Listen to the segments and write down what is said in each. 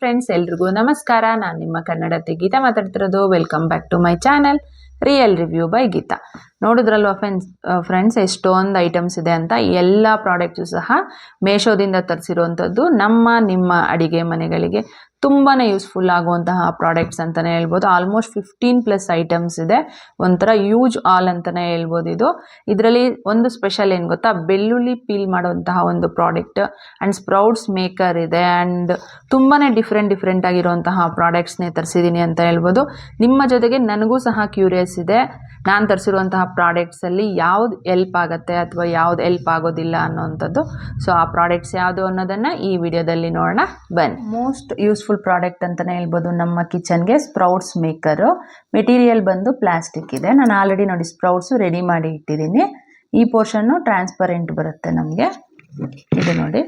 Friends, ಎಲ್ರಿಗೂ ನಮಸ್ಕಾರ. ನಾನು ನಿಮ್ಮ ಕನ್ನಡತಿ ಗೀತಾ ಮಾತಾಡ್ತಿರೋದು. Welcome back to my channel real review by Geetha. ನೋಡಿದ್ರಲ್ವ ಫ್ರೆಂಡ್ಸ್ ಎಷ್ಟೊಂದು ಐಟಮ್ಸ್ ಇದೆ ಅಂತ. ಎಲ್ಲ ಪ್ರಾಡಕ್ಟ್ಸು ಸಹ ಮೇಶೋದಿಂದ ತರಿಸಿರುವಂಥದ್ದು. ನಿಮ್ಮ ಅಡಿಗೆ ಮನೆಗಳಿಗೆ ತುಂಬಾ ಯೂಸ್ಫುಲ್ ಆಗುವಂತಹ ಪ್ರಾಡಕ್ಟ್ಸ್ ಅಂತಲೇ ಹೇಳ್ಬೋದು. ಆಲ್ಮೋಸ್ಟ್ 15+ ಐಟಮ್ಸ್ ಇದೆ. ಒಂಥರ ಯೂಜ್ ಆಲ್ ಅಂತಲೇ ಹೇಳ್ಬೋದು. ಇದರಲ್ಲಿ ಒಂದು ಸ್ಪೆಷಲ್ ಏನು ಗೊತ್ತಾ, ಬೆಳ್ಳುಳ್ಳಿ ಪೀಲ್ ಮಾಡುವಂತಹ ಒಂದು ಪ್ರಾಡಕ್ಟ್ ಆ್ಯಂಡ್ ಸ್ಪ್ರೌಟ್ಸ್ ಮೇಕರ್ ಇದೆ. ಆ್ಯಂಡ್ ತುಂಬಾ ಡಿಫ್ರೆಂಟ್ ಆಗಿರುವಂತಹ ಪ್ರಾಡಕ್ಟ್ಸ್ನೇ ತರಿಸಿದ್ದೀನಿ ಅಂತ ಹೇಳ್ಬೋದು. ನಿಮ್ಮ ಜೊತೆಗೆ ನನಗೂ ಸಹ ಕ್ಯೂರಿಯಸ್ ಇದೆ, ನಾನು ತರಿಸಿರುವಂತಹ ಪ್ರಾಡಕ್ಟ್ಸಲ್ಲಿ ಯಾವ್ದು ಎಲ್ಪ್ ಆಗುತ್ತೆ ಅಥವಾ ಯಾವ್ದು ಎಲ್ಪ್ ಆಗೋದಿಲ್ಲ ಅನ್ನೋವಂಥದ್ದು. ಸೊ ಆ ಪ್ರಾಡಕ್ಟ್ಸ್ ಯಾವುದು ಅನ್ನೋದನ್ನು ಈ ವಿಡಿಯೋದಲ್ಲಿ ನೋಡೋಣ ಬನ್ನಿ. ಮೋಸ್ಟ್ ಯೂಸ್ಫುಲ್ ಪ್ರಾಡಕ್ಟ್ ಅಂತಲೇ ಹೇಳ್ಬೋದು ನಮ್ಮ ಕಿಚನ್ಗೆ ಸ್ಪ್ರೌಟ್ಸ್ ಮೇಕರು. ಮೆಟೀರಿಯಲ್ ಬಂದು ಪ್ಲಾಸ್ಟಿಕ್ ಇದೆ. ನಾನು ಆಲ್ರೆಡಿ ನೋಡಿ ಸ್ಪ್ರೌಟ್ಸು ರೆಡಿ ಮಾಡಿ ಇಟ್ಟಿದ್ದೀನಿ. ಈ ಪೋರ್ಷನ್ನು ಟ್ರಾನ್ಸ್ಪರೆಂಟ್ ಬರುತ್ತೆ ನಮಗೆ. ಇದು ನೋಡಿ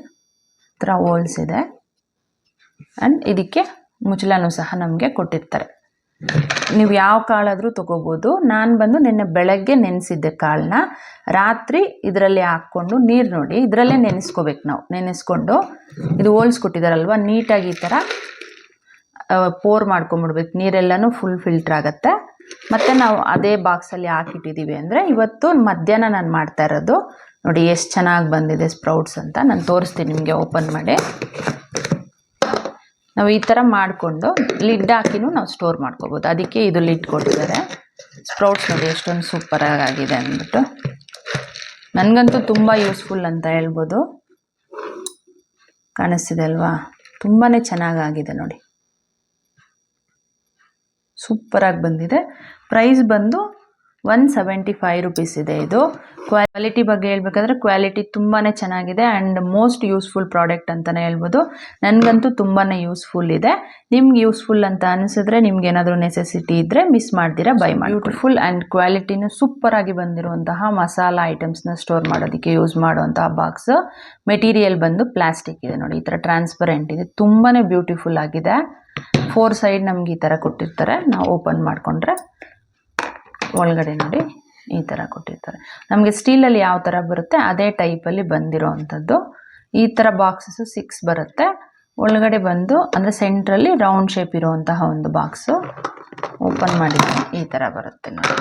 ಥರ ಹೋಲ್ಸ್ ಇದೆ ಆ್ಯಂಡ್ ಇದಕ್ಕೆ ಮುಚ್ಚಳನೂ ಸಹ ನಮಗೆ ಕೊಟ್ಟಿರ್ತಾರೆ. ನೀವು ಯಾವ ಕಾಳಾದರೂ ತೊಗೋಬೋದು. ನಾನು ಬಂದು ನಿನ್ನೆ ಬೆಳಗ್ಗೆ ನೆನೆಸಿದ್ದೆ ಕಾಳನ್ನ. ರಾತ್ರಿ ಇದರಲ್ಲಿ ಹಾಕ್ಕೊಂಡು ನೀರು ನೋಡಿ ಇದರಲ್ಲೇ ನೆನೆಸ್ಕೋಬೇಕು. ನಾವು ನೆನೆಸ್ಕೊಂಡು ಇದು ಹೋಲ್ಸ್ ಕೊಟ್ಟಿದ್ದಾರಲ್ವ, ನೀಟಾಗಿ ಈ ಥರ ಪೋರ್ ಮಾಡ್ಕೊಂಬಿಡ್ಬೇಕು. ನೀರೆಲ್ಲನೂ ಫುಲ್ ಫಿಲ್ಟ್ರ್ ಆಗುತ್ತೆ. ಮತ್ತು ನಾವು ಅದೇ ಬಾಕ್ಸಲ್ಲಿ ಹಾಕಿಟ್ಟಿದ್ದೀವಿ ಅಂದರೆ ಇವತ್ತು ಮಧ್ಯಾಹ್ನ ನಾನು ಮಾಡ್ತಾ ಇರೋದು. ನೋಡಿ ಎಷ್ಟು ಚೆನ್ನಾಗಿ ಬಂದಿದೆ ಸ್ಪ್ರೌಟ್ಸ್ ಅಂತ. ನಾನು ತೋರಿಸ್ತೀನಿ ನಿಮಗೆ ಓಪನ್ ಮಾಡಿ. ನಾವು ಈ ಥರ ಮಾಡಿಕೊಂಡು ಲಿಡ್ ಹಾಕಿನೂ ನಾವು ಸ್ಟೋರ್ ಮಾಡ್ಕೋಬೋದು. ಅದಕ್ಕೆ ಇದು ಲಿಡ್ ಕೊಟ್ಟಿದ್ದಾರೆ. ಸ್ಪ್ರೌಟ್ಸ್ ನೋಡಿ ಎಷ್ಟೊಂದು ಸೂಪರಾಗಿದೆ ಅಂದ್ಬಿಟ್ಟು. ನನಗಂತೂ ತುಂಬ ಯೂಸ್ಫುಲ್ ಅಂತ ಹೇಳ್ಬೋದು. ಕಾಣಿಸ್ತಿದೆ ಅಲ್ವಾ, ತುಂಬಾ ಚೆನ್ನಾಗಾಗಿದೆ ನೋಡಿ, ಸೂಪರಾಗಿ ಬಂದಿದೆ. ಪ್ರೈಸ್ ಬಂದು 175 ರುಪೀಸ್ ಇದೆ. ಇದು ಕ್ವಾಲಿಟಿ ಬಗ್ಗೆ ಹೇಳ್ಬೇಕಾದ್ರೆ ಕ್ವಾಲಿಟಿ ತುಂಬಾ ಚೆನ್ನಾಗಿದೆ ಆ್ಯಂಡ್ ಮೋಸ್ಟ್ ಯೂಸ್ಫುಲ್ ಪ್ರಾಡಕ್ಟ್ ಅಂತಲೇ ಹೇಳ್ಬೋದು. ನನಗಂತೂ ತುಂಬಾ ಯೂಸ್ಫುಲ್ ಇದೆ. ನಿಮ್ಗೆ ಯೂಸ್ಫುಲ್ ಅಂತ ಅನಿಸಿದ್ರೆ, ನಿಮ್ಗೆ ಏನಾದರೂ ನೆಸೆಸಿಟಿ ಇದ್ದರೆ ಮಿಸ್ ಮಾಡ್ದಿರಾ ಬೈ ಮಾಡಿ. ಬ್ಯೂಟಿಫುಲ್ ಆ್ಯಂಡ್ ಕ್ವಾಲಿಟಿನೂ ಸೂಪರಾಗಿ ಬಂದಿರುವಂತಹ ಮಸಾಲ ಐಟಮ್ಸ್ನ ಸ್ಟೋರ್ ಮಾಡೋದಕ್ಕೆ ಯೂಸ್ ಮಾಡುವಂತಹ ಬಾಕ್ಸ್. ಮೆಟೀರಿಯಲ್ ಬಂದು ಪ್ಲಾಸ್ಟಿಕ್ ಇದೆ ನೋಡಿ, ಈ ಥರ ಟ್ರಾನ್ಸ್ಪರೆಂಟ್ ಇದೆ. ತುಂಬಾ ಬ್ಯೂಟಿಫುಲ್ ಆಗಿದೆ. 4 ಸೈಡ್ ನಮ್ಗೆ ಈ ಥರ ಕೊಟ್ಟಿರ್ತಾರೆ. ನಾವು ಓಪನ್ ಮಾಡಿಕೊಂಡ್ರೆ ಒಳಗಡೆ ನೋಡಿ ಈ ಥರ ಕೊಟ್ಟಿರ್ತಾರೆ. ನಮಗೆ ಸ್ಟೀಲಲ್ಲಿ ಯಾವ ಥರ ಬರುತ್ತೆ ಅದೇ ಟೈಪಲ್ಲಿ ಬಂದಿರೋ ಅಂಥದ್ದು. ಈ ಥರ ಬಾಕ್ಸಸ್ಸು 6 ಬರುತ್ತೆ. ಒಳಗಡೆ ಬಂದು ಅಂದರೆ ಸೆಂಟ್ರಲ್ಲಿ ರೌಂಡ್ ಶೇಪ್ ಇರುವಂತಹ ಒಂದು ಬಾಕ್ಸು. ಓಪನ್ ಮಾಡಿದ್ರೆ ಈ ಥರ ಬರುತ್ತೆ ನೋಡಿ.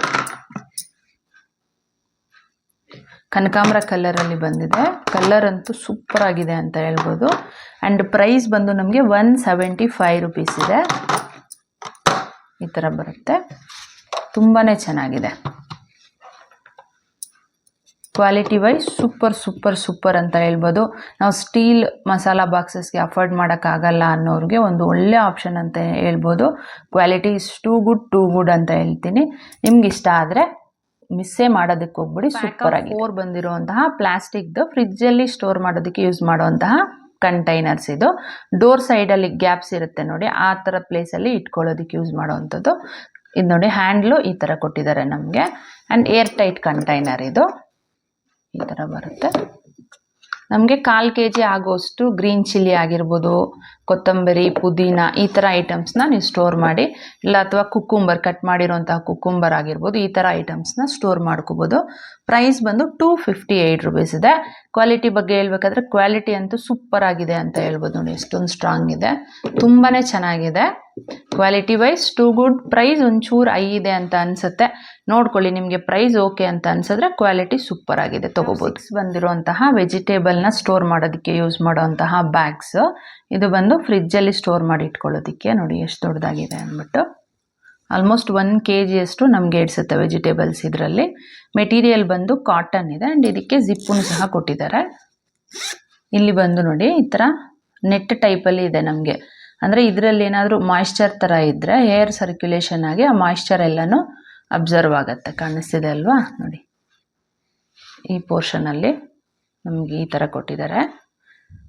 ಕನಕಾಂಬರ ಕಲರಲ್ಲಿ ಬಂದಿದೆ. ಕಲರ್ ಅಂತೂ ಸೂಪರ್ ಆಗಿದೆ ಅಂತ ಹೇಳ್ಬೋದು. ಆ್ಯಂಡ್ ಪ್ರೈಸ್ ಬಂದು ನಮಗೆ 175 ರುಪೀಸ್ ಇದೆ. ಈ ಥರ ಬರುತ್ತೆ. ತುಂಬಾ ಚೆನ್ನಾಗಿದೆ. ಕ್ವಾಲಿಟಿ ವೈಸ್ ಸೂಪರ್ ಅಂತ ಹೇಳ್ಬೋದು. ನಾವು ಸ್ಟೀಲ್ ಮಸಾಲ ಬಾಕ್ಸಸ್ಗೆ ಅಫೋರ್ಡ್ ಮಾಡೋಕ್ಕಾಗಲ್ಲ ಅನ್ನೋರಿಗೆ ಒಂದು ಒಳ್ಳೆ ಆಪ್ಷನ್ ಅಂತ ಹೇಳ್ಬೋದು. ಕ್ವಾಲಿಟಿ ಇಸ್ ಟೂ ಗುಡ್ ಅಂತ ಹೇಳ್ತೀನಿ. ನಿಮ್ಗೆ ಇಷ್ಟ ಆದರೆ ಮಿಸ್ಸೇ ಮಾಡೋದಕ್ಕೆ ಹೋಗ್ಬಿಡಿ. ಸೂಪರಾಗಿ 4 ಬಂದಿರುವಂತಹ ಪ್ಲಾಸ್ಟಿಕ್ದು ಫ್ರಿಜ್ಜಲ್ಲಿ ಸ್ಟೋರ್ ಮಾಡೋದಕ್ಕೆ ಯೂಸ್ ಮಾಡುವಂತಹ ಕಂಟೈನರ್ಸ್. ಇದು ಡೋರ್ ಸೈಡಲ್ಲಿ ಗ್ಯಾಪ್ಸ್ ಇರುತ್ತೆ ನೋಡಿ, ಆ ಥರ ಪ್ಲೇಸಲ್ಲಿ ಇಟ್ಕೊಳ್ಳೋದಕ್ಕೆ ಯೂಸ್ ಮಾಡೋವಂಥದ್ದು. ಇದು ನೋಡಿ ಹ್ಯಾಂಡ್ಲು ಈ ಥರ ಕೊಟ್ಟಿದ್ದಾರೆ ನಮಗೆ. ಆ್ಯಂಡ್ ಏರ್ ಟೈಟ್ ಕಂಟೈನರ್ ಇದು. ಈ ಥರ ಬರುತ್ತೆ. ನಮಗೆ 1/4 kg ಆಗೋಷ್ಟು ಗ್ರೀನ್ ಚಿಲ್ಲಿ ಆಗಿರ್ಬೋದು, ಕೊತ್ತಂಬರಿ, ಪುದೀನ ಈ ಥರ ಐಟಮ್ಸ್ನ ನೀವು ಸ್ಟೋರ್ ಮಾಡಿ, ಇಲ್ಲ ಅಥವಾ ಕುಕ್ಕುಂಬರ್ ಕಟ್ ಮಾಡಿರೋಂತಹ ಕುಕ್ಕುಂಬರ್ ಆಗಿರ್ಬೋದು, ಈ ಥರ ಐಟಮ್ಸ್ನ ಸ್ಟೋರ್ ಮಾಡ್ಕೋಬೋದು. ಪ್ರೈಸ್ ಬಂದು 258 ರುಪೀಸ್ ಇದೆ. ಕ್ವಾಲಿಟಿ ಬಗ್ಗೆ ಹೇಳ್ಬೇಕಾದ್ರೆ ಕ್ವಾಲಿಟಿ ಅಂತೂ ಸೂಪರ್ ಆಗಿದೆ ಅಂತ ಹೇಳ್ಬೋದು. ನೋಡಿ ಎಷ್ಟೊಂದು ಸ್ಟ್ರಾಂಗ್ ಇದೆ, ತುಂಬಾ ಚೆನ್ನಾಗಿದೆ. Quality wise too good. Price ಒಂಚೂರು ಹೈ ಇದೆ ಅಂತ ಅನಿಸುತ್ತೆ. ನೋಡ್ಕೊಳ್ಳಿ, ನಿಮಗೆ ಪ್ರೈಸ್ ಓಕೆ ಅಂತ ಅನ್ಸಿದ್ರೆ ಕ್ವಾಲಿಟಿ ಸೂಪರ್ ಆಗಿದೆ, ತೊಗೋಬೋದು. ಬಂದಿರುವಂತಹ ವೆಜಿಟೇಬಲ್ನ ಸ್ಟೋರ್ ಮಾಡೋದಕ್ಕೆ ಯೂಸ್ ಮಾಡುವಂತಹ ಬ್ಯಾಗ್ಸ್. ಇದು ಬಂದು ಫ್ರಿಜ್ಜಲ್ಲಿ ಸ್ಟೋರ್ ಮಾಡಿ ಇಟ್ಕೊಳ್ಳೋದಕ್ಕೆ. ನೋಡಿ ಎಷ್ಟು ದೊಡ್ಡದಾಗಿದೆ ಅಂದ್ಬಿಟ್ಟು. ಆಲ್ಮೋಸ್ಟ್ 1 kg ಅಷ್ಟು ನಮಗೆ ಇಡಿಸುತ್ತೆ ವೆಜಿಟೇಬಲ್ಸ್ ಇದರಲ್ಲಿ. ಮೆಟೀರಿಯಲ್ ಬಂದು ಕಾಟನ್ ಇದೆ ಆ್ಯಂಡ್ ಇದಕ್ಕೆ ಜಿಪ್ಪನ್ನು ಸಹ ಕೊಟ್ಟಿದ್ದಾರೆ. ಇಲ್ಲಿ ಬಂದು ನೋಡಿ ಈ ಥರ ನೆಟ್ ಟೈಪಲ್ಲಿ ಇದೆ ನಮಗೆ. ಅಂದರೆ ಇದರಲ್ಲಿ ಏನಾದರೂ ಮಾಯಿಶ್ಚರ್ ಥರ ಇದ್ದರೆ ಏರ್ ಸರ್ಕ್ಯುಲೇಷನ್ ಆಗಿ ಆ ಮಾಯಿಶ್ಚರ್ ಎಲ್ಲನೂ ಅಬ್ಸರ್ವ್ ಆಗುತ್ತೆ. ಕಾಣಿಸ್ತಿದೆ ಅಲ್ವಾ ನೋಡಿ, ಈ ಪೋರ್ಷನಲ್ಲಿ ನಮಗೆ ಈ ಥರ ಕೊಟ್ಟಿದ್ದಾರೆ.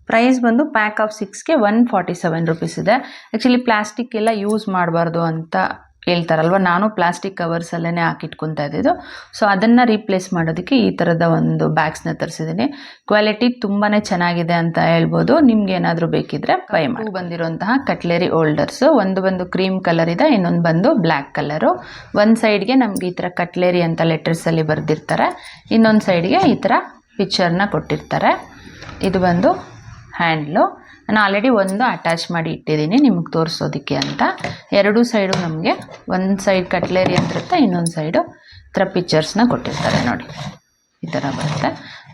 ಪ್ರೈಸ್ ಬಂದು ಪ್ಯಾಕ್ ಆಫ್ 6ಗೆ 147 ರುಪೀಸ್ ಇದೆ. ಆ್ಯಕ್ಚುಲಿ ಪ್ಲಾಸ್ಟಿಕ್ ಎಲ್ಲ ಯೂಸ್ ಮಾಡಬಾರ್ದು ಅಂತ ಹೇಳ್ತಾರಲ್ವ, ನಾನು ಪ್ಲಾಸ್ಟಿಕ್ ಕವರ್ಸಲ್ಲೇ ಹಾಕಿಟ್ಕೊತಾ ಇದ್ದಿದ್ದು. ಸೊ ಅದನ್ನು ರೀಪ್ಲೇಸ್ ಮಾಡೋದಕ್ಕೆ ಈ ಥರದ ಒಂದು ಬ್ಯಾಗ್ಸ್ನ ತರಿಸಿದ್ದೀನಿ. ಕ್ವಾಲಿಟಿ ತುಂಬಾ ಚೆನ್ನಾಗಿದೆ ಅಂತ ಹೇಳ್ಬೋದು. ನಿಮ್ಗೆ ಏನಾದರೂ ಬೇಕಿದ್ರೆ ಬೈ ಮಾಡಿ. ಬಂದಿರುವಂತಹ ಕಟ್ಲೆರಿ ಹೋಲ್ಡರ್ಸು, ಒಂದು ಬಂದು ಕ್ರೀಮ್ ಕಲರ್ ಇದೆ, ಇನ್ನೊಂದು ಬಂದು ಬ್ಲ್ಯಾಕ್ ಕಲರು. ಒಂದು ಸೈಡ್ಗೆ ನಮ್ಗೆ ಈ ಥರ ಕಟ್ಲೆರಿ ಅಂತ ಲೆಟರ್ಸಲ್ಲಿ ಬರೆದಿರ್ತಾರೆ, ಇನ್ನೊಂದು ಸೈಡ್ಗೆ ಈ ಥರ ಪಿಕ್ಚರ್ನ ಕೊಟ್ಟಿರ್ತಾರೆ. ಇದು ಬಂದು ಹ್ಯಾಂಡ್ಲು. ನಾನು ಆಲ್ರೆಡಿ ಒಂದು ಅಟ್ಯಾಚ್ ಮಾಡಿ ಇಟ್ಟಿದ್ದೀನಿ ನಿಮಗೆ ತೋರಿಸೋದಕ್ಕೆ ಅಂತ. ಎರಡೂ ಸೈಡು ನಮಗೆ ಒಂದು ಸೈಡ್ ಕಟ್ಲೇರಿ ಅಂತ ಇರುತ್ತೆ, ಇನ್ನೊಂದು ಸೈಡು ಈ ಥರ ಪಿಕ್ಚರ್ಸ್ನ ಕೊಟ್ಟಿರ್ತಾರೆ ನೋಡಿ, ಈ ಥರ ಬರುತ್ತೆ.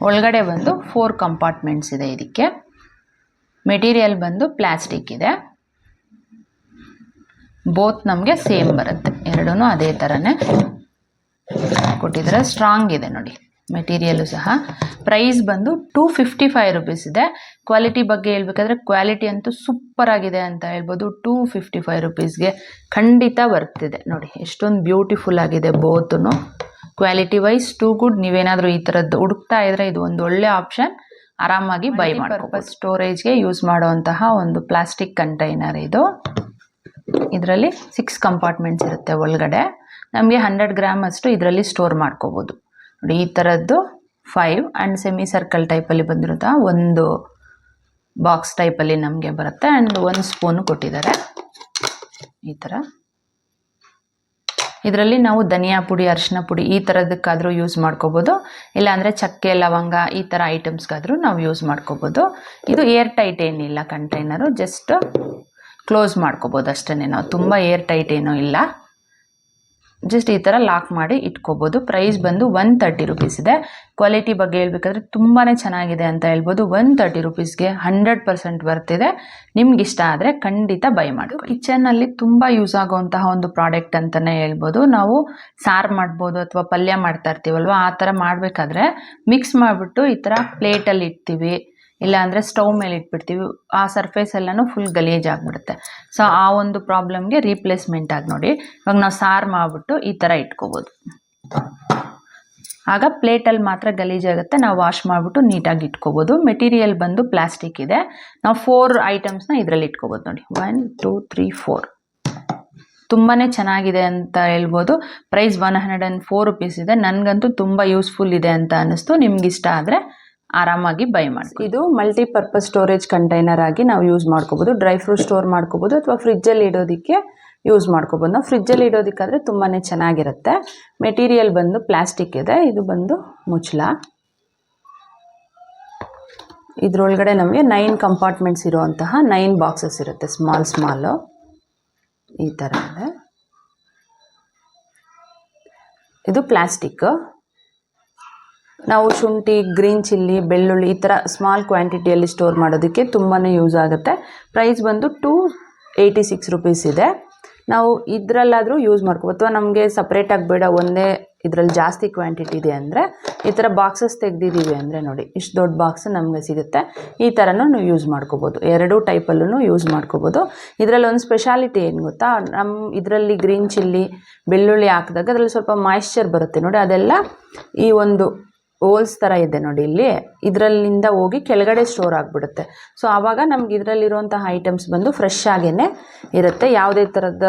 ಒಳಗಡೆ ಬಂದು 4 ಕಂಪಾರ್ಟ್ಮೆಂಟ್ಸ್ ಇದೆ ಇದಕ್ಕೆ. ಮೆಟೀರಿಯಲ್ ಬಂದು ಪ್ಲಾಸ್ಟಿಕ್ ಇದೆ. ಬೋತ್ ನಮಗೆ ಸೇಮ್ ಬರುತ್ತೆ, ಎರಡೂ ಅದೇ ಥರನೇ ಕೊಟ್ಟಿದ್ದಾರೆ. ಸ್ಟ್ರಾಂಗ್ ಇದೆ ನೋಡಿ ಮೆಟೀರಿಯಲು ಸಹ. ಪ್ರೈಸ್ ಬಂದು 255 ರುಪೀಸ್ ಇದೆ. ಕ್ವಾಲಿಟಿ ಬಗ್ಗೆ ಹೇಳ್ಬೇಕಾದ್ರೆ ಕ್ವಾಲಿಟಿ ಅಂತೂ ಸೂಪರ್ ಆಗಿದೆ ಅಂತ ಹೇಳ್ಬೋದು. 255 ರುಪೀಸ್ಗೆ ಖಂಡಿತ ಬರ್ತಿದೆ ನೋಡಿ, ಎಷ್ಟೊಂದು ಬ್ಯೂಟಿಫುಲ್ ಆಗಿದೆ ಬೋತು. Quality wise too good. ನೀವೇನಾದರೂ ಈ ಥರದ್ದು ಹುಡುಕ್ತಾ ಇದ್ರೆ ಇದು ಒಂದು ಒಳ್ಳೆ ಆಪ್ಷನ್, ಆರಾಮಾಗಿ ಬೈ ಮಾಡ್ಬೋದು. ಸ್ಟೋರೇಜ್ಗೆ ಯೂಸ್ ಮಾಡುವಂತಹ ಒಂದು ಪ್ಲಾಸ್ಟಿಕ್ ಕಂಟೈನರ್ ಇದು. ಇದರಲ್ಲಿ 6 ಕಂಪಾರ್ಟ್ಮೆಂಟ್ಸ್ ಇರುತ್ತೆ ಒಳಗಡೆ. ನಮಗೆ 100 ಗ್ರಾಮ್ ಅಷ್ಟು ಇದರಲ್ಲಿ ಸ್ಟೋರ್ ಮಾಡ್ಕೋಬೋದು ನೋಡಿ. ಈ ಥರದ್ದು 5 ಆ್ಯಂಡ್ ಸೆಮಿ ಸರ್ಕಲ್ ಟೈಪಲ್ಲಿ ಬಂದಿರುತ್ತೆ, ಒಂದು ಬಾಕ್ಸ್ ಟೈಪಲ್ಲಿ ನಮಗೆ ಬರುತ್ತೆ. ಆ್ಯಂಡ್ 1 ಸ್ಪೂನು ಕೊಟ್ಟಿದ್ದಾರೆ ಈ ಥರ. ಇದರಲ್ಲಿ ನಾವು ಧನಿಯಾ ಪುಡಿ, ಅರಿಶಿನ ಪುಡಿ ಈ ಥರದಕ್ಕಾದರೂ ಯೂಸ್ ಮಾಡ್ಕೋಬೋದು, ಇಲ್ಲಾಂದರೆ ಚಕ್ಕೆ ಲವಂಗ ಈ ಥರ ಐಟಮ್ಸ್ಗಾದರೂ ನಾವು ಯೂಸ್ ಮಾಡ್ಕೋಬೋದು. ಇದು ಏರ್ ಟೈಟ್ ಏನಿಲ್ಲ ಕಂಟೈನರು, ಜಸ್ಟ್ ಕ್ಲೋಸ್ ಮಾಡ್ಕೋಬೋದು ಅಷ್ಟೇ. ನಾವು ತುಂಬ ಏರ್ ಟೈಟ್ ಏನೂ ಇಲ್ಲ, ಜಸ್ಟ್ ಈ ಥರ ಲಾಕ್ ಮಾಡಿ ಇಟ್ಕೋಬೋದು. ಪ್ರೈಸ್ ಬಂದು 130 ರುಪೀಸ್ ಇದೆ. ಕ್ವಾಲಿಟಿ ಬಗ್ಗೆ ಹೇಳ್ಬೇಕಾದ್ರೆ ತುಂಬಾ ಚೆನ್ನಾಗಿದೆ ಅಂತ ಹೇಳ್ಬೋದು. 130 ರುಪೀಸ್ಗೆ 100% ಬರ್ತಿದೆ. ನಿಮ್ಗೆ ಇಷ್ಟ ಆದರೆ ಖಂಡಿತ ಬೈ ಮಾಡಿ. ಕಿಚನಲ್ಲಿ ತುಂಬ ಯೂಸ್ ಆಗುವಂತಹ ಒಂದು ಪ್ರಾಡಕ್ಟ್ ಅಂತಲೇ ಹೇಳ್ಬೋದು. ನಾವು ಸಾರು ಮಾಡ್ಬೋದು ಅಥವಾ ಪಲ್ಯ ಮಾಡ್ತಾ ಇರ್ತೀವಲ್ವ, ಆ ಥರ ಮಾಡಬೇಕಾದ್ರೆ ಮಿಕ್ಸ್ ಮಾಡಿಬಿಟ್ಟು ಈ ಥರ ಪ್ಲೇಟಲ್ಲಿ ಇಡ್ತೀವಿ, ಇಲ್ಲ ಅಂದರೆ ಸ್ಟವ್ ಮೇಲೆ ಇಟ್ಬಿಡ್ತೀವಿ, ಆ ಸರ್ಫೇಸ್ ಎಲ್ಲನೂ ಫುಲ್ ಗಲೀಜಾಗಿಬಿಡುತ್ತೆ. ಸೊ ಆ ಒಂದು ಪ್ರಾಬ್ಲಮ್ಗೆ ರೀಪ್ಲೇಸ್ಮೆಂಟ್ ಆಗಿ ನೋಡಿ, ಇವಾಗ ನಾವು ಸಾರು ಮಾಡಿಬಿಟ್ಟು ಈ ಥರ ಇಟ್ಕೋಬೋದು. ಆಗ ಪ್ಲೇಟಲ್ಲಿ ಮಾತ್ರ ಗಲೀಜಾಗುತ್ತೆ, ನಾವು ವಾಶ್ ಮಾಡಿಬಿಟ್ಟು ನೀಟಾಗಿ ಇಟ್ಕೋಬೋದು. ಮೆಟೀರಿಯಲ್ ಬಂದು ಪ್ಲಾಸ್ಟಿಕ್ ಇದೆ. ನಾವು 4 ಐಟಮ್ಸ್ನ ಇದರಲ್ಲಿ ಇಟ್ಕೋಬೋದು ನೋಡಿ, 1 2 3 4. ತುಂಬಾ ಚೆನ್ನಾಗಿದೆ ಅಂತ ಹೇಳ್ಬೋದು. ಪ್ರೈಸ್ 104 ರುಪೀಸ್ ಇದೆ. ನನಗಂತೂ ತುಂಬ ಯೂಸ್ಫುಲ್ ಇದೆ ಅಂತ ಅನ್ನಿಸ್ತು. ನಿಮ್ಗೆ ಇಷ್ಟ ಆದರೆ ಆರಾಮಾಗಿ ಬೈ ಮಾಡಿ. ಇದು ಮಲ್ಟಿಪರ್ಪಸ್ ಸ್ಟೋರೇಜ್ ಕಂಟೈನರ್ ಆಗಿ ನಾವು ಯೂಸ್ ಮಾಡ್ಕೋಬೋದು. ಡ್ರೈ ಫ್ರೂಟ್ ಸ್ಟೋರ್ ಮಾಡ್ಕೋಬೋದು ಅಥವಾ ಫ್ರಿಜ್ಜಲ್ಲಿ ಇಡೋದಕ್ಕೆ ಯೂಸ್ ಮಾಡ್ಕೋಬೋದು. ನಾವು ಫ್ರಿಜ್ಜಲ್ಲಿ ಇಡೋದಕ್ಕಾದರೆ ತುಂಬಾ ಚೆನ್ನಾಗಿರುತ್ತೆ. ಮೆಟೀರಿಯಲ್ ಬಂದು ಪ್ಲಾಸ್ಟಿಕ್ ಇದೆ. ಇದು ಬಂದು ಮುಚ್ಚಳ. ಇದರೊಳಗಡೆ ನಮಗೆ 9 ಕಂಪಾರ್ಟ್ಮೆಂಟ್ಸ್ ಇರುವಂತಹ 9 ಬಾಕ್ಸಸ್ ಇರುತ್ತೆ, ಸ್ಮಾಲು ಈ ಥರ ಇದೆ. ಇದು ಪ್ಲಾಸ್ಟಿಕ್. ನಾವು ಶುಂಠಿ, ಗ್ರೀನ್ ಚಿಲ್ಲಿ, ಬೆಳ್ಳುಳ್ಳಿ ಈ ಥರ ಸ್ಮಾಲ್ ಕ್ವಾಂಟಿಟಿಯಲ್ಲಿ ಸ್ಟೋರ್ ಮಾಡೋದಕ್ಕೆ ತುಂಬಾ ಯೂಸ್ ಆಗುತ್ತೆ. ಪ್ರೈಸ್ ಬಂದು 286 ರುಪೀಸ್ ಇದೆ. ನಾವು ಇದರಲ್ಲಾದರೂ ಯೂಸ್ ಮಾಡ್ಕೋಬೋದು, ಅಥವಾ ನಮಗೆ ಸಪ್ರೇಟಾಗಿ ಬೇಡ, ಒಂದೇ ಇದರಲ್ಲಿ ಜಾಸ್ತಿ ಕ್ವಾಂಟಿಟಿ ಇದೆ ಅಂದರೆ ಈ ಥರ ಬಾಕ್ಸಸ್ ತೆಗೆದಿದ್ದೀವಿ ಅಂದರೆ ನೋಡಿ, ಇಷ್ಟು ದೊಡ್ಡ ಬಾಕ್ಸ್ ನಮಗೆ ಸಿಗುತ್ತೆ. ಈ ಥರನೂ ನಾವು ಯೂಸ್ ಮಾಡ್ಕೋಬೋದು. ಎರಡೂ ಟೈಪಲ್ಲೂ ಯೂಸ್ ಮಾಡ್ಕೋಬೋದು. ಇದರಲ್ಲಿ ಒಂದು ಸ್ಪೆಷಾಲಿಟಿ ಏನು ಗೊತ್ತಾ, ಇದರಲ್ಲಿ ಗ್ರೀನ್ ಚಿಲ್ಲಿ, ಬೆಳ್ಳುಳ್ಳಿ ಹಾಕಿದಾಗ ಅದರಲ್ಲಿ ಸ್ವಲ್ಪ ಮಾಯಿಶ್ಚರ್ ಬರುತ್ತೆ ನೋಡಿ, ಅದೆಲ್ಲ ಈ ಒಂದು ಹೋಲ್ಸ್ ಥರ ಇದೆ ನೋಡಿ ಇಲ್ಲಿ, ಇದರಲ್ಲಿಂದ ಹೋಗಿ ಕೆಳಗಡೆ ಸ್ಟೋರ್ ಆಗಿಬಿಡುತ್ತೆ. ಸೊ ಆವಾಗ ನಮ್ಗೆ ಇದರಲ್ಲಿರುವಂತಹ ಐಟಮ್ಸ್ ಬಂದು ಫ್ರೆಶ್ ಆಗೇ ಇರುತ್ತೆ. ಯಾವುದೇ ಥರದ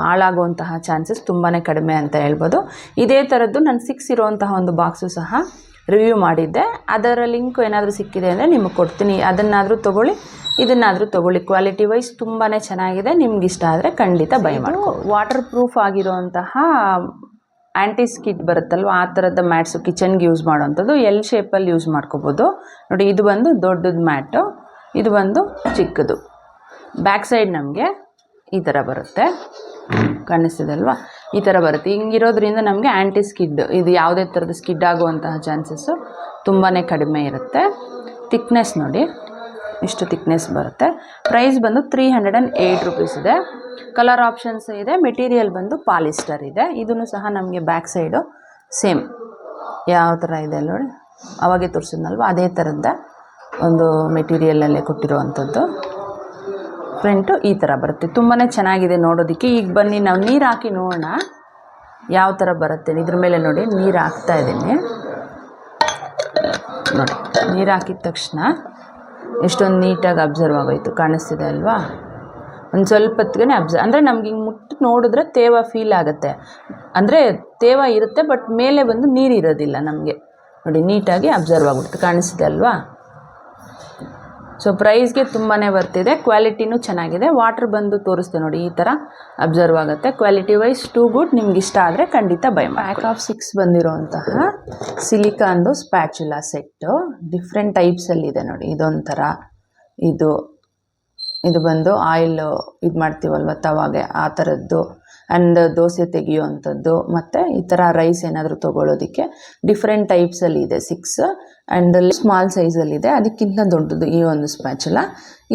ಹಾಳಾಗುವಂತಹ ಚಾನ್ಸಸ್ ತುಂಬಾ ಕಡಿಮೆ ಅಂತ ಹೇಳ್ಬೋದು. ಇದೇ ಥರದ್ದು ನಾನು 6 ಇರುವಂತಹ ಒಂದು ಬಾಕ್ಸು ಸಹ ರಿವ್ಯೂ ಮಾಡಿದ್ದೆ. ಅದರ ಲಿಂಕ್ ಏನಾದರೂ ಸಿಕ್ಕಿದೆ ಅಂದರೆ ನಿಮಗೆ ಕೊಡ್ತೀನಿ. ಅದನ್ನಾದರೂ ತೊಗೊಳ್ಳಿ, ಇದನ್ನಾದರೂ ತೊಗೊಳ್ಳಿ. ಕ್ವಾಲಿಟಿ ವೈಸ್ ತುಂಬಾ ಚೆನ್ನಾಗಿದೆ. ನಿಮ್ಗೆ ಇಷ್ಟ ಆದರೆ ಖಂಡಿತ ಬೈ ಮಾಡ್ಕೊ. ವಾಟರ್ ಪ್ರೂಫ್ ಆಗಿರುವಂತಹ ಆ್ಯಂಟಿ ಸ್ಕಿಡ್ ಬರುತ್ತಲ್ವ, ಆ ಥರದ ಮ್ಯಾಟ್ಸು ಕಿಚನ್ಗೆ ಯೂಸ್ ಮಾಡೋವಂಥದ್ದು. ಎಲ್ ಶೇಪಲ್ಲಿ ಯೂಸ್ ಮಾಡ್ಕೋಬೋದು ನೋಡಿ. ಇದು ಬಂದು ದೊಡ್ಡದು ಮ್ಯಾಟು, ಇದು ಬಂದು ಚಿಕ್ಕದು. ಬ್ಯಾಕ್ ಸೈಡ್ ನಮಗೆ ಈ ಥರ ಬರುತ್ತೆ, ಕಾಣಿಸ್ತಿದೆ ಅಲ್ವಾ, ಈ ಥರ ಬರುತ್ತೆ. ಹಿಂಗಿರೋದ್ರಿಂದ ನಮಗೆ ಆ್ಯಂಟಿ ಸ್ಕಿಡ್, ಇದು ಯಾವುದೇ ಥರದ ಸ್ಕಿಡ್ ಆಗುವಂತಹ ಚಾನ್ಸಸ್ಸು ತುಂಬಾ ಕಡಿಮೆ ಇರುತ್ತೆ. ಥಿಕ್ನೆಸ್ ನೋಡಿ, ಇಷ್ಟು ಥಿಕ್ನೆಸ್ ಬರುತ್ತೆ. ಪ್ರೈಸ್ ಬಂದು 308 ರುಪೀಸ್ ಇದೆ. ಕಲರ್ ಆಪ್ಷನ್ಸ್ ಇದೆ. ಮೆಟೀರಿಯಲ್ ಬಂದು ಪಾಲಿಸ್ಟರ್ ಇದೆ. ಇದನ್ನು ಸಹ ನಮಗೆ ಬ್ಯಾಕ್ ಸೈಡು ಸೇಮ್ ಯಾವ ಥರ ಇದೆ ನೋಡಿ, ಅವಾಗೆ ತೋರಿಸಿದ್ನಲ್ವ ಅದೇ ಥರದ ಒಂದು ಮೆಟೀರಿಯಲಲ್ಲೇ ಕೊಟ್ಟಿರುವಂಥದ್ದು. ಫ್ರಂಟು ಈ ಥರ ಬರುತ್ತೆ. ತುಂಬಾ ಚೆನ್ನಾಗಿದೆ ನೋಡೋದಕ್ಕೆ. ಈಗ ಬನ್ನಿ ನಾವು ನೀರು ಹಾಕಿ ನೋಡೋಣ ಯಾವ ಥರ ಬರುತ್ತೆ. ಇದ್ರ ಮೇಲೆ ನೋಡಿ, ನೀರು ಹಾಕ್ತಾ ಇದ್ದೀನಿ ನೋಡಿ. ನೀರು ಹಾಕಿದ ತಕ್ಷಣ ಎಷ್ಟೊಂದು ನೀಟಾಗಿ ಅಬ್ಸರ್ವ್ ಆಗೋಯ್ತು, ಕಾಣಿಸ್ತಿದೆ ಅಲ್ವಾ. ಒಂದು ಸ್ವಲ್ಪ ಹೊತ್ತಿಗೆ ಅಂದರೆ ನಮ್ಗೆ ಹಿಂಗೆ ಮುಟ್ಟು ನೋಡಿದ್ರೆ ತೇವ ಫೀಲ್ ಆಗುತ್ತೆ. ಅಂದರೆ ತೇವ ಇರುತ್ತೆ, ಬಟ್ ಮೇಲೆ ಬಂದು ನೀರು ಇರೋದಿಲ್ಲ ನಮಗೆ ನೋಡಿ. ನೀಟಾಗಿ ಅಬ್ಸರ್ವ್ ಆಗುತ್ತೆ, ಕಾಣಿಸ್ತಿದೆ ಅಲ್ವಾ. ಸೊ ಪ್ರೈಸ್ಗೆ ತುಂಬಾ ಬರ್ತಿದೆ. ಕ್ವಾಲಿಟಿನೂ ಚೆನ್ನಾಗಿದೆ. ವಾಟರ್ ಬಂದು ತೋರಿಸ್ತೆ ನೋಡಿ, ಈ ಥರ ಅಬ್ಸರ್ವ್ ಆಗುತ್ತೆ. Quality wise too good. ನಿಮ್ಗೆ ಇಷ್ಟ ಆದರೆ ಖಂಡಿತ ಬೈ ಮಾಡಿ. ಪ್ಯಾಕ್ ಆಫ್ 6 ಬಂದಿರೋಂತಹ ಸಿಲಿಕಾನ್ದು ಸ್ಪ್ಯಾಚುಲಾ ಸೆಟ್ಟು ಡಿಫ್ರೆಂಟ್ ಟೈಪ್ಸಲ್ಲಿದೆ ನೋಡಿ. ಇದೊಂಥರ ಇದು ಬಂದು ಆಯಿಲ್ ಇದು ಮಾಡ್ತೀವಲ್ವ ತವಾಗೆ ಆ ಥರದ್ದು, ಆ್ಯಂಡ್ ದೋಸೆ ತೆಗಿಯುವಂಥದ್ದು, ಮತ್ತು ಈ ಥರ ರೈಸ್ ಏನಾದರೂ ತೊಗೊಳ್ಳೋದಕ್ಕೆ ಡಿಫ್ರೆಂಟ್ ಟೈಪ್ಸಲ್ಲಿ ಇದೆ 6, ಆ್ಯಂಡ್ ಸ್ಮಾಲ್ ಸೈಜಲ್ಲಿದೆ. ಅದಕ್ಕಿಂತ ದೊಡ್ಡದು ಈ ಒಂದು ಸ್ಪ್ಯಾಚುಲ,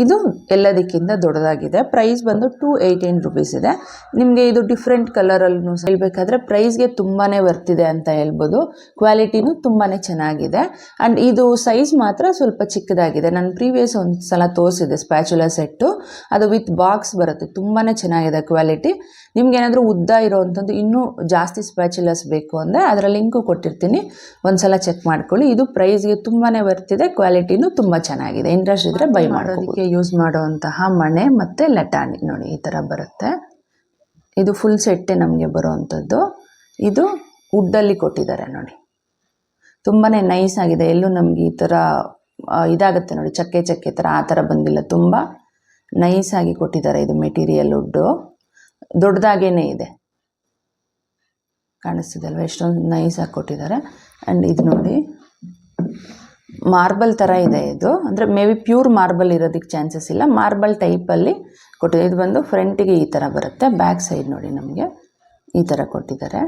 ಇದು ಎಲ್ಲದಕ್ಕಿಂತ ದೊಡ್ಡದಾಗಿದೆ. ಪ್ರೈಸ್ ಬಂದು 218 ರುಪೀಸ್ ಇದೆ. ನಿಮಗೆ ಇದು ಡಿಫ್ರೆಂಟ್ ಕಲರಲ್ಲೂ ಹೇಳಬೇಕಾದ್ರೆ ಪ್ರೈಸ್ಗೆ ತುಂಬಾ ವರ್ತಿದೆ ಅಂತ ಹೇಳ್ಬೋದು. ಕ್ವಾಲಿಟಿನೂ ತುಂಬಾ ಚೆನ್ನಾಗಿದೆ. ಆ್ಯಂಡ್ ಇದು ಸೈಜ್ ಮಾತ್ರ ಸ್ವಲ್ಪ ಚಿಕ್ಕದಾಗಿದೆ. ನಾನು ಪ್ರೀವಿಯಸ್ ಒಂದು ಸಲ ತೋರಿಸಿದೆ ಸ್ಪ್ಯಾಚುಲ ಸೆಟ್ಟು, ಅದು ವಿತ್ ಬಾಕ್ಸ್ ಬರುತ್ತೆ. ತುಂಬಾ ಚೆನ್ನಾಗಿದೆ ಕ್ವಾಲಿಟಿ. ನಿಮ್ಗೇನಾದರೂ ಉದ್ದ ಇರೋವಂಥದ್ದು ಇನ್ನೂ ಜಾಸ್ತಿ ಸ್ಪ್ಯಾಚುಲಸ್ ಬೇಕು ಅಂದರೆ ಅದರ ಲಿಂಕು ಕೊಟ್ಟಿರ್ತೀನಿ, ಒಂದು ಸಲ ಚೆಕ್ ಮಾಡ್ಕೊಳ್ಳಿ. ಇದು ಪ್ರೈಸ್ಗೆ ತುಂಬಾ ವರ್ತಿದೆ, ಕ್ವಾಲಿಟಿನೂ ತುಂಬ ಚೆನ್ನಾಗಿದೆ. ಇಂಟ್ರೆಸ್ಟ್ ಇದ್ದರೆ ಬೈ ಮಾಡೋದಕ್ಕೆ ಯೂಸ್ ಮಾಡುವಂತಹ ಮಣೆ ಮತ್ತು ಲಟಾಣಿ ನೋಡಿ ಈ ಥರ ಬರುತ್ತೆ. ಇದು ಫುಲ್ ಸೆಟ್ಟೆ ನಮಗೆ ಬರುವಂಥದ್ದು. ಇದು ವುಡ್ಡಲ್ಲಿ ಕೊಟ್ಟಿದ್ದಾರೆ ನೋಡಿ, ತುಂಬಾ ನೈಸ್ ಆಗಿದೆ. ಎಲ್ಲೂ ನಮಗೆ ಈ ಥರ ಇದಾಗುತ್ತೆ ನೋಡಿ, ಚಕ್ಕೆ ಥರ ಆ ಥರ ಬಂದಿಲ್ಲ, ತುಂಬ ನೈಸಾಗಿ ಕೊಟ್ಟಿದ್ದಾರೆ. ಇದು ಮೆಟೀರಿಯಲ್ ವುಡ್ಡು ದೊಡ್ಡದಾಗೇ ಇದೆ, ಕಾಣಿಸ್ತಿದೆ ಅಲ್ವ ಎಷ್ಟೊಂದು ನೈಸಾಗಿ ಕೊಟ್ಟಿದ್ದಾರೆ. ಆ್ಯಂಡ್ ಇದು ನೋಡಿ ಮಾರ್ಬಲ್ ಥರ ಇದೆ. ಇದು ಅಂದರೆ ಮೇ ಬಿ ಪ್ಯೂರ್ ಮಾರ್ಬಲ್ ಇರೋದಕ್ಕೆ ಚಾನ್ಸಸ್ ಇಲ್ಲ, ಮಾರ್ಬಲ್ ಟೈಪಲ್ಲಿ ಕೊಟ್ಟಿದೆ. ಇದು ಬಂದು ಫ್ರಂಟಿಗೆ ಈ ಥರ ಬರುತ್ತೆ, ಬ್ಯಾಕ್ ಸೈಡ್ ನೋಡಿ ನಮಗೆ ಈ ಥರ ಕೊಟ್ಟಿದ್ದಾರೆ.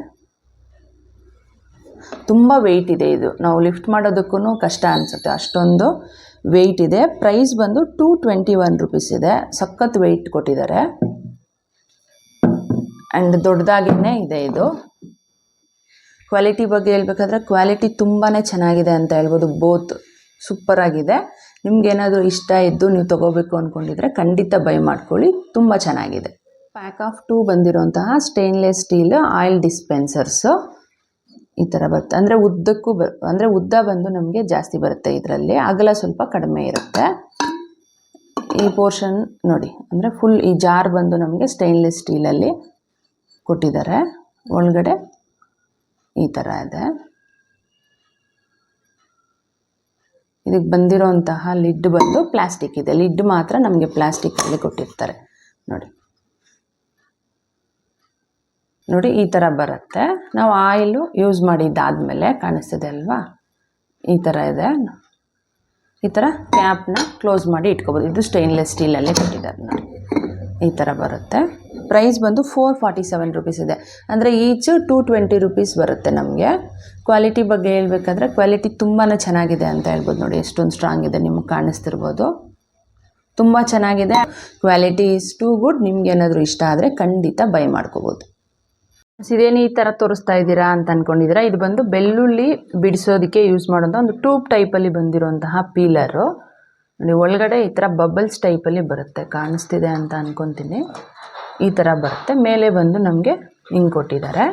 ತುಂಬ ವೆಯ್ಟ್ ಇದೆ. ಇದು ನಾವು ಲಿಫ್ಟ್ ಮಾಡೋದಕ್ಕೂ ಕಷ್ಟ ಅನಿಸುತ್ತೆ, ಅಷ್ಟೊಂದು ವೆಯ್ಟ್ ಇದೆ. ಪ್ರೈಸ್ ಬಂದು 221 ರುಪೀಸ್ ಇದೆ. ಸಖತ್ ವೆಯ್ಟ್ ಕೊಟ್ಟಿದ್ದಾರೆ. ಆ್ಯಂಡ್ ದೊಡ್ಡದಾಗಿಯೇ ಇದೆ. ಇದು ಕ್ವಾಲಿಟಿ ಬಗ್ಗೆ ಹೇಳ್ಬೇಕಾದ್ರೆ ಕ್ವಾಲಿಟಿ ತುಂಬಾ ಚೆನ್ನಾಗಿದೆ ಅಂತ ಹೇಳ್ಬೋದು. ಬೋತ್ ಸೂಪರಾಗಿದೆ. ನಿಮ್ಗೇನಾದರೂ ಇಷ್ಟ ಇದ್ದು ನೀವು ತೊಗೋಬೇಕು ಅಂದ್ಕೊಂಡಿದ್ರೆ ಖಂಡಿತ ಬೈ ಮಾಡ್ಕೊಳ್ಳಿ, ತುಂಬ ಚೆನ್ನಾಗಿದೆ. ಪ್ಯಾಕ್ ಆಫ್ 2 ಬಂದಿರೋಂತಹ ಸ್ಟೇನ್ಲೆಸ್ ಸ್ಟೀಲ್ ಆಯಿಲ್ ಡಿಸ್ಪೆನ್ಸರ್ಸು ಈ ಥರ ಬರುತ್ತೆ. ಅಂದರೆ ಉದ್ದಕ್ಕೂ ಅಂದರೆ ಉದ್ದ ಬಂದು ನಮಗೆ ಜಾಸ್ತಿ ಬರುತ್ತೆ, ಇದರಲ್ಲಿ ಅಗಲ ಸ್ವಲ್ಪ ಕಡಿಮೆ ಇರುತ್ತೆ. ಈ ಪೋರ್ಷನ್ ನೋಡಿ, ಅಂದರೆ ಫುಲ್ ಈ ಜಾರ್ ಬಂದು ನಮಗೆ ಸ್ಟೇನ್ಲೆಸ್ ಸ್ಟೀಲಲ್ಲಿ ಕೊಟ್ಟಿದ್ದಾರೆ. ಒಳಗಡೆ ಈ ಥರ ಇದೆ. ಇದಕ್ಕೆ ಬಂದಿರೋಂತಹ ಲಿಡ್ ಬಂದು ಪ್ಲಾಸ್ಟಿಕ್ ಇದೆ. ಲಿಡ್ ಮಾತ್ರ ನಮಗೆ ಪ್ಲಾಸ್ಟಿಕ್ಕಲ್ಲಿ ಕೊಟ್ಟಿರ್ತಾರೆ ನೋಡಿ ಈ ಥರ ಬರುತ್ತೆ. ನಾವು ಆಯಿಲು ಯೂಸ್ ಮಾಡಿದ್ದಾದಮೇಲೆ ಕಾಣಿಸ್ತಿದೆ ಅಲ್ವಾ, ಈ ಥರ ಇದೆ. ಈ ಥರ ಕ್ಯಾಪ್ನ ಕ್ಲೋಸ್ ಮಾಡಿ ಇಟ್ಕೋಬೋದು. ಇದು ಸ್ಟೇನ್ಲೆಸ್ ಸ್ಟೀಲಲ್ಲೇ ಕೊಟ್ಟಿದ್ದಾರೆ ನೋಡಿ, ಈ ಥರ ಬರುತ್ತೆ. ಪ್ರೈಸ್ ಬಂದು 447 ರುಪೀಸ್ ಇದೆ. ಅಂದರೆ ಈಚ್ 220 ರುಪೀಸ್ ಬರುತ್ತೆ ನಮಗೆ. ಕ್ವಾಲಿಟಿ ಬಗ್ಗೆ ಹೇಳ್ಬೇಕಾದ್ರೆ ಕ್ವಾಲಿಟಿ ತುಂಬಾ ಚೆನ್ನಾಗಿದೆ ಅಂತ ಹೇಳ್ಬೋದು. ನೋಡಿ ಎಷ್ಟೊಂದು ಸ್ಟ್ರಾಂಗ್ ಇದೆ, ನಿಮಗೆ ಕಾಣಿಸ್ತಿರ್ಬೋದು. ತುಂಬ ಚೆನ್ನಾಗಿದೆ, ಕ್ವಾಲಿಟಿ ಈಸ್ ಟೂ ಗುಡ್. ನಿಮ್ಗೇನಾದರೂ ಇಷ್ಟ ಆದರೆ ಖಂಡಿತ ಬೈ ಮಾಡ್ಕೋಬೋದು. ಇದೇನು ಈ ಥರ ತೋರಿಸ್ತಾ ಇದ್ದೀರಾ ಅಂತ ಅಂದ್ಕೊಂಡಿದ್ದೀರಾ? ಇದು ಬಂದು ಬೆಳ್ಳುಳ್ಳಿ ಬಿಡಿಸೋದಕ್ಕೆ ಯೂಸ್ ಮಾಡೋಂಥ ಒಂದು ಟ್ಯೂಬ್ ಟೈಪಲ್ಲಿ ಬಂದಿರೋಂತಹ ಪೀಲರು ನೋಡಿ. ಒಳಗಡೆ ಈ ಥರ ಬಬಲ್ಸ್ ಟೈಪಲ್ಲಿ ಬರುತ್ತೆ, ಕಾಣಿಸ್ತಿದೆ ಅಂತ ಅಂದ್ಕೊತೀನಿ. ಈ ಥರ ಬರುತ್ತೆ. ಮೇಲೆ ಬಂದು ನಮಗೆ ಹಿಂಗೆ ಕೊಟ್ಟಿದ್ದಾರೆ.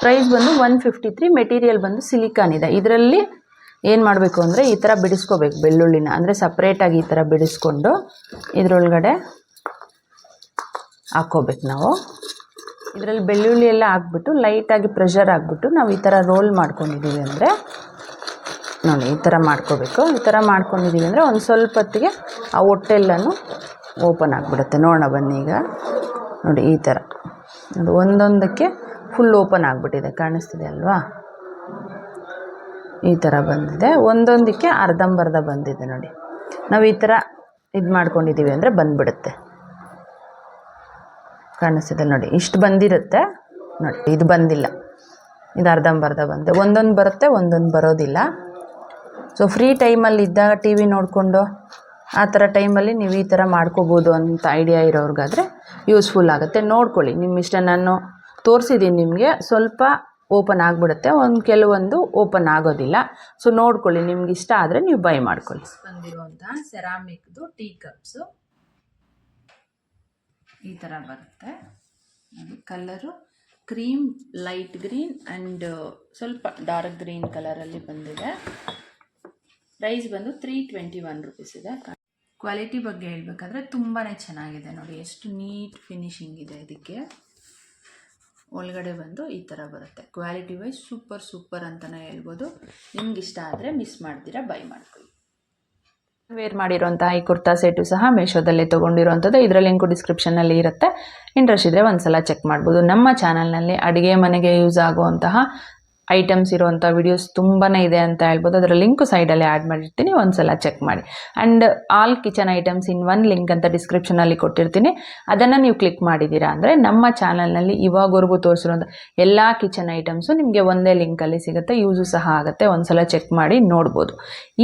ಪ್ರೈಸ್ ಬಂದು 153. ಮೆಟೀರಿಯಲ್ ಬಂದು ಸಿಲಿಕಾನ್ ಇದೆ. ಇದರಲ್ಲಿ ಏನು ಮಾಡಬೇಕು ಅಂದರೆ ಈ ಥರ ಬಿಡಿಸ್ಕೋಬೇಕು ಬೆಳ್ಳುಳ್ಳಿನ, ಅಂದರೆ ಸಪ್ರೇಟಾಗಿ ಈ ಥರ ಬಿಡಿಸ್ಕೊಂಡು ಇದರೊಳಗಡೆ ಹಾಕ್ಕೋಬೇಕು ನಾವು. ಇದರಲ್ಲಿ ಬೆಳ್ಳುಳ್ಳಿ ಎಲ್ಲ ಹಾಕ್ಬಿಟ್ಟು ಲೈಟಾಗಿ ಪ್ರೆಷರ್ ಹಾಕ್ಬಿಟ್ಟು ನಾವು ಈ ಥರ ರೋಲ್ ಮಾಡ್ಕೊಂಡಿದ್ದೀವಿ ಅಂದರೆ ನೋಡಿ ಈ ಥರ ಮಾಡ್ಕೋಬೇಕು. ಈ ಥರ ಮಾಡ್ಕೊಂಡಿದ್ದೀವಿ ಅಂದರೆ ಒಂದು ಸ್ವಲ್ಪ ಹೊತ್ತಿಗೆ ಆ ಹೊಟ್ಟೆಲ್ಲನೂ ಓಪನ್ ಆಗಿಬಿಡುತ್ತೆ. ನೋಡೋಣ ಬನ್ನಿ. ಈಗ ನೋಡಿ ಈ ಥರ ನೋಡಿ, ಒಂದೊಂದಕ್ಕೆ ಫುಲ್ ಓಪನ್ ಆಗಿಬಿಟ್ಟಿದೆ, ಕಾಣಿಸ್ತಿದೆ ಅಲ್ವಾ? ಈ ಥರ ಬಂದಿದೆ. ಒಂದೊಂದಕ್ಕೆ ಅರ್ಧಂಬರ್ಧ ಬಂದಿದೆ ನೋಡಿ. ನಾವು ಈ ಥರ ಇದು ಮಾಡ್ಕೊಂಡಿದ್ದೀವಿ ಅಂದರೆ ಬಂದುಬಿಡುತ್ತೆ, ಕಾಣಿಸ್ತಿದೆ ನೋಡಿ. ಇಷ್ಟು ಬಂದಿರುತ್ತೆ ನೋಡಿ, ಇದು ಬಂದಿಲ್ಲ, ಇದು ಅರ್ಧಂಬರ್ಧ ಬಂದೆ. ಒಂದೊಂದು ಬರುತ್ತೆ, ಒಂದೊಂದು ಬರೋದಿಲ್ಲ. ಸೊ ಫ್ರೀ ಟೈಮಲ್ಲಿ ಇದ್ದಾಗ ಟಿ ವಿ ನೋಡಿಕೊಂಡು ಆ ಥರ ಟೈಮಲ್ಲಿ ನೀವು ಈ ಥರ ಮಾಡ್ಕೋಬೋದು ಅಂತ ಐಡಿಯಾ ಇರೋರಿಗಾದರೆ ಯೂಸ್ಫುಲ್ ಆಗುತ್ತೆ. ನೋಡ್ಕೊಳ್ಳಿ, ನಿಮ್ಮ ಇಷ್ಟ. ನಾನು ತೋರಿಸಿದ್ದೀನಿ ನಿಮಗೆ. ಸ್ವಲ್ಪ ಓಪನ್ ಆಗಿಬಿಡುತ್ತೆ, ಕೆಲವೊಂದು ಓಪನ್ ಆಗೋದಿಲ್ಲ. ಸೊ ನೋಡ್ಕೊಳ್ಳಿ, ನಿಮ್ಗೆ ಇಷ್ಟ ಆದರೆ ನೀವು ಬೈ ಮಾಡ್ಕೊಳ್ಳಿ. ಬಂದಿರುವಂತಹ ಸೆರಾಮಿಕ್ದು ಟೀ ಕಪ್ಸು ಈ ಥರ ಬರುತ್ತೆ ನೋಡಿ. Colour cream, light green and ಸ್ವಲ್ಪ ಡಾರ್ಕ್ ಗ್ರೀನ್ ಕಲರಲ್ಲಿ ಬಂದಿದೆ. ಪ್ರೈಸ್ ಬಂದು 321 ರುಪೀಸ್ ಇದೆ. ಕ್ವಾಲಿಟಿ ಬಗ್ಗೆ ಹೇಳಬೇಕಾದ್ರೆ ತುಂಬಾ ಚೆನ್ನಾಗಿದೆ ನೋಡಿ, ಎಷ್ಟು ನೀಟ್ ಫಿನಿಶಿಂಗ್ ಇದೆ ಇದಕ್ಕೆ. ಒಳಗಡೆ ಬಂದು ಈ ಥರ ಬರುತ್ತೆ. ಕ್ವಾಲಿಟಿ ವೈಸ್ ಸೂಪರ್ ಅಂತಲೇ ಹೇಳ್ಬೋದು. ನಿಮ್ಗೆ ಇಷ್ಟ ಆದರೆ ಮಿಸ್ ಮಾಡ್ತೀರಾ, ಬೈ ಮಾಡ್ಕೊಳ್ಳಿ. ವೇರ್ ಮಾಡಿರೋಂತಹ ಈ ಕುರ್ತಾ ಸೆಟ್ಟು ಸಹ ಮೀಶೋದಲ್ಲೇ ತೊಗೊಂಡಿರೋಂಥದ್ದು. ಇದರ ಲಿಂಕು ಡಿಸ್ಕ್ರಿಪ್ಷನಲ್ಲಿ ಇರುತ್ತೆ. ಇಂಟ್ರೆಸ್ಟ್ ಇದ್ದರೆ ಒಂದು ಸಲ ಚೆಕ್ ಮಾಡ್ಬೋದು. ನಮ್ಮ ಚಾನಲ್ನಲ್ಲಿ ಅಡುಗೆ ಮನೆಗೆ ಯೂಸ್ ಆಗುವಂತಹ ಐಟಮ್ಸ್ ಇರುವಂಥ ವಿಡಿಯೋಸ್ ತುಂಬಾ ಇದೆ ಅಂತ ಹೇಳ್ಬೋದು. ಅದರ ಲಿಂಕ್ ಸೈಡಲ್ಲಿ ಆ್ಯಡ್ ಮಾಡಿರ್ತೀನಿ, ಒಂದ್ಸಲ ಚೆಕ್ ಮಾಡಿ. And all kitchen items in one link ಅಂತ ಡಿಸ್ಕ್ರಿಪ್ಷನಲ್ಲಿ ಕೊಟ್ಟಿರ್ತೀನಿ. ಅದನ್ನು ನೀವು ಕ್ಲಿಕ್ ಮಾಡಿದ್ದೀರಾ ಅಂದರೆ ನಮ್ಮ ಚಾನಲ್ನಲ್ಲಿ ಇವಾಗವರೆಗೂ ತೋರಿಸಿರುವಂಥ ಎಲ್ಲ ಕಿಚನ್ ಐಟಮ್ಸು ನಿಮಗೆ ಒಂದೇ ಲಿಂಕಲ್ಲಿ ಸಿಗುತ್ತೆ, ಯೂಸು ಸಹ ಆಗುತ್ತೆ. ಒಂದ್ಸಲ ಚೆಕ್ ಮಾಡಿ ನೋಡ್ಬೋದು.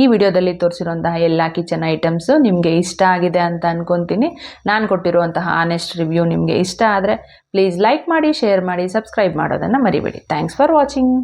ಈ ವಿಡಿಯೋದಲ್ಲಿ ತೋರಿಸಿರುವಂತಹ ಎಲ್ಲ ಕಿಚನ್ ಐಟಮ್ಸು ನಿಮಗೆ ಇಷ್ಟ ಆಗಿದೆ ಅಂತ ಅನ್ಕೊತೀನಿ. ನಾನು ಕೊಟ್ಟಿರುವಂತಹ ಆನೆಸ್ಟ್ ರಿವ್ಯೂ ನಿಮಗೆ ಇಷ್ಟ ಆದರೆ ಪ್ಲೀಸ್ ಲೈಕ್ ಮಾಡಿ, ಶೇರ್ ಮಾಡಿ, ಸಬ್ಸ್ಕ್ರೈಬ್ ಮಾಡೋದನ್ನು ಮರಿಬೇಡಿ. Thanks for watching.